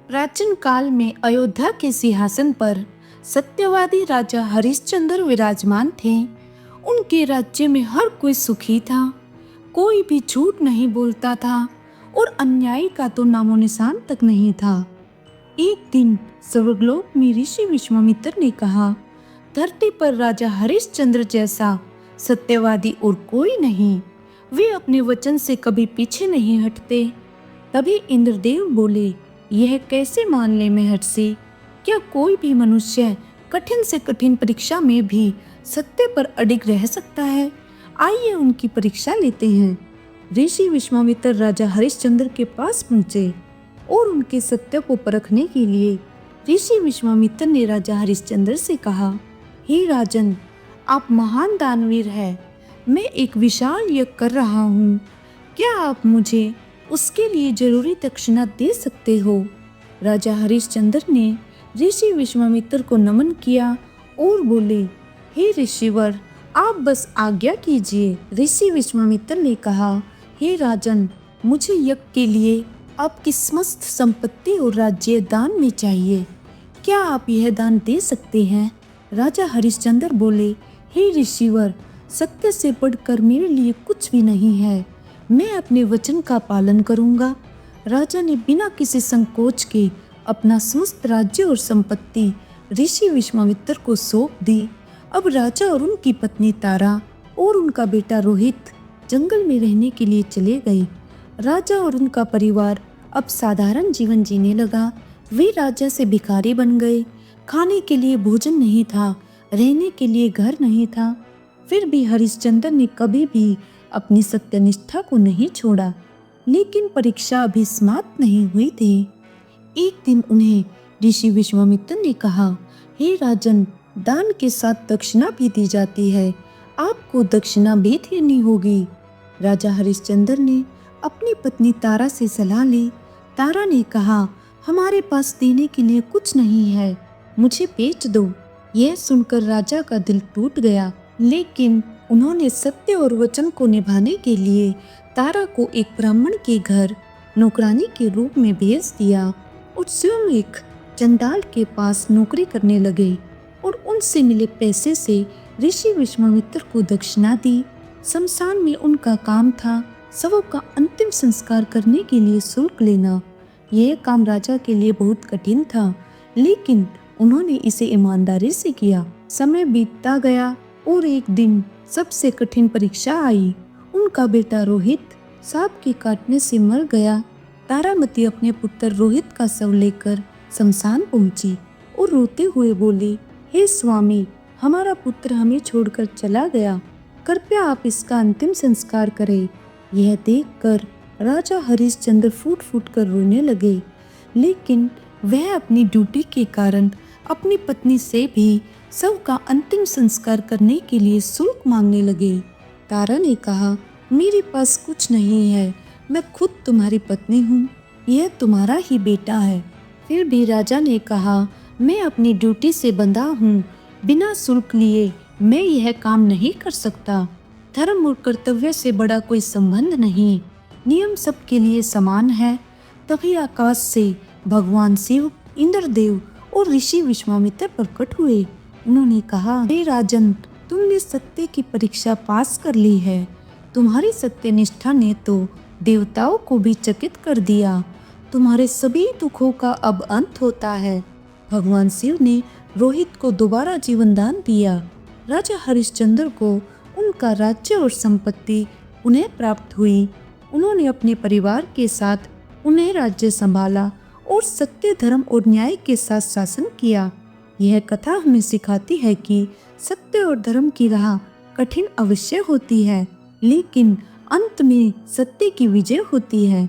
प्राचीन काल में अयोध्या के सिंहासन पर सत्यवादी राजा हरिश्चंद्र विराजमान थे। उनके राज्य में हर कोई सुखी था, कोई भी झूठ नहीं बोलता था और अन्याय का तो नामो निशान तक नहीं था। एक दिन स्वर्गलोक में ऋषि विश्वामित्र ने कहा, धरती पर राजा हरिश्चंद्र जैसा सत्यवादी और कोई नहीं। वे अपने वचन से कभी पीछे नहीं हटते। तभी इंद्रदेव बोले, यह कैसे मानने में हर्षी, क्या कोई भी मनुष्य कठिन से कठिन परीक्षा में भी सत्य पर अडिग रह सकता है? आइए उनकी परीक्षा लेते हैं। ऋषि विश्वामित्र राजा हरिश्चंद्र के पास पहुंचे और उनके सत्य को परखने के लिए ऋषि विश्वामित्र ने राजा हरिश्चंद्र से कहा, हे राजन, आप महान दानवीर हैं। मैं एक विशाल यज्ञ कर रहा हूँ। क्या आप मुझे उसके लिए जरूरी दक्षिणा दे सकते हो? राजा हरिश्चंद्र ने ऋषि विश्वामित्र को नमन किया और बोले, हे ऋषिवर, आप बस आज्ञा कीजिए। ऋषि विश्वामित्र ने कहा, हे राजन, मुझे यज्ञ के लिए आपकी समस्त संपत्ति और राज्य दान में चाहिए। क्या आप यह दान दे सकते हैं? राजा हरिश्चंद्र बोले, हे ऋषिवर, सत्य से बढ़कर मेरे लिए कुछ भी नहीं है। मैं अपने वचन का पालन करूंगा। राजा ने बिना किसी संकोच के अपना समस्त राज्य और संपत्ति ऋषि विश्वामित्र को सौंप दी। अब राजा और उनकी पत्नी तारा और उनका बेटा रोहित जंगल में रहने के लिए चले गए। राजा और उनका परिवार अब साधारण जीवन जीने लगा। वे राजा से भिखारी बन गए। खाने के लिए भोजन नहीं था, रहने के लिए घर नहीं था। फिर भी हरिश्चंद्र ने कभी भी अपनी सत्यनिष्ठा को नहीं छोड़ा। लेकिन परीक्षा अभी समाप्त नहीं हुई थी। एक दिन उन्हें ऋषि विश्वामित्र ने कहा, हे राजन, दान के साथ दक्षिणा भी दी जाती है। आपको दक्षिणा भी देनी होगी। राजा हरिश्चंद्र ने अपनी पत्नी तारा से सलाह ली। तारा ने कहा, हमारे पास देने के लिए कुछ नहीं है, मुझे बेच दो। यह सुनकर राजा का दिल टूट गया, लेकिन उन्होंने सत्य और वचन को निभाने के लिए तारा को एक ब्राह्मण के घर नौकरानी के रूप में भेज दिया और स्वयं एक चंडाल के पास नौकरी करने लगे और उनसे मिले पैसे से ऋषि विश्वामित्र को दक्षिणा दी। शमशान में उनका काम था शवों का अंतिम संस्कार करने के लिए शुल्क लेना। यह काम राजा के लिए बहुत कठिन था, लेकिन उन्होंने इसे ईमानदारी से किया। समय बीतता गया और एक दिन सबसे कठिन परीक्षा आई। उनका बेटा रोहित सांप के काटने से मर गया। तारामती अपने पुत्र रोहित का शव लेकर शमशान पहुंची और रोते हुए बोली, हे स्वामी, हमारा पुत्र हमें छोड़कर चला गया, कृपया आप इसका अंतिम संस्कार करें। यह देखकर राजा हरिश्चंद्र फूट फूट कर रोने लगे, लेकिन वह अपनी ड्यूटी के कारण अपनी पत्नी से भी शव का अंतिम संस्कार करने के लिए शुल्क मांगने लगे। तारा ने कहा, मेरे पास कुछ नहीं है, मैं खुद तुम्हारी पत्नी हूँ, यह तुम्हारा ही बेटा है। फिर भी राजा ने कहा, मैं अपनी ड्यूटी से बंधा हूँ, बिना शुल्क लिए मैं यह काम नहीं कर सकता। धर्म और कर्तव्य से बड़ा कोई संबंध नहीं, नियम सबके लिए समान है। तभी आकाश से भगवान शिव, इंद्रदेव और ऋषि विश्वामित्र प्रकट हुए। उन्होंने कहा, हे राजन, तुमने सत्य की परीक्षा पास कर ली है। तुम्हारी सत्यनिष्ठा ने तो देवताओं को भी चकित कर दिया। तुम्हारे सभी दुखों का अब अंत होता है। भगवान शिव ने रोहित को दोबारा जीवन दान दिया। राजा हरिश्चंद्र को उनका राज्य और संपत्ति उन्हें प्राप्त हुई। उन्होंने अपने परिवार के साथ उन्हें राज्य संभाला और सत्य, धर्म और न्याय के साथ शासन किया। यह कथा हमें सिखाती है कि सत्य और धर्म की राह कठिन अवश्य होती है, लेकिन अंत में सत्य की विजय होती है।